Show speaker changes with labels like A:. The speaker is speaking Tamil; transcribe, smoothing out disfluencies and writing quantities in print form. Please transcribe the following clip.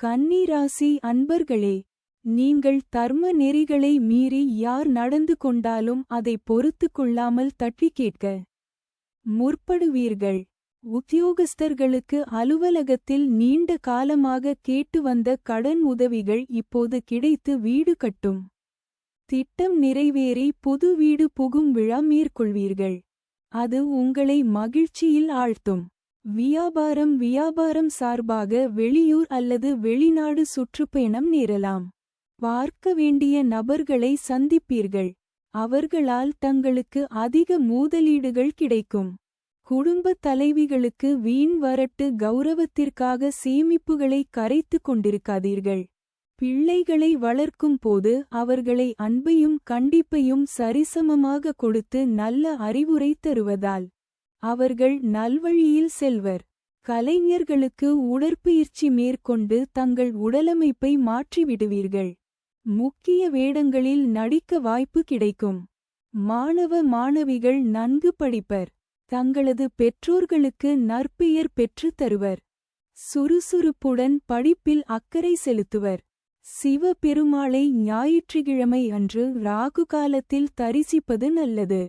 A: கன்னி ராசி அன்பர்களே, நீங்கள் தர்ம நெறிகளை மீறி யார் நடந்து கொண்டாலும் அதை பொறுத்துக் கொள்ளாமல் தட்டி கேட்க முற்படுவீர்கள். உத்தியோகஸ்தர்களுக்கு அலுவலகத்தில் நீண்ட காலமாக கேட்டு வந்த கடன் உதவிகள் இப்போது கிடைத்து வீடு கட்டும் திட்டம் நிறைவேறி புது வீடு புகும் விழா மேற்கொள்வீர்கள். அது உங்களை மகிழ்ச்சியில் ஆழ்த்தும். வியாபாரம் சார்பாக வெளியூர் அல்லது வெளிநாடு சுற்றுப்பயணம் நேரலாம். பார்க்க வேண்டிய நபர்களை சந்திப்பீர்கள். அவர்களால் தங்களுக்கு அதிக முதலீடுகள் கிடைக்கும். குடும்ப தலைவிகளுக்கு வீண் வரட்டு கௌரவத்திற்காக சேமிப்புகளை கரைத்து கொண்டிருக்காதீர்கள். பிள்ளைகளை வளர்க்கும் போது அவர்களை அன்பையும் கண்டிப்பையும் சரிசமமாக கொடுத்து நல்ல அறிவுரை தருவதால் அவர்கள் நல்வழியில் செல்வர். கலைஞர்களுக்கு உடற்பயிற்சி மேற்கொண்டு தங்கள் உடலமைப்பை மாற்றிவிடுவீர்கள். முக்கிய வேடங்களில் நடிக்க வாய்ப்பு கிடைக்கும். மாணவிகள் நன்கு படிப்பர். தங்களது பெற்றோர்களுக்கு நற்பெயர் பெற்றுத் தருவர். சுறுசுறுப்புடன் படிப்பில் அக்கறை செலுத்துவர். சிவ பெருமாளை ஞாயிற்றுக்கிழமை அன்று ராகு காலத்தில் தரிசிப்பது நல்லது.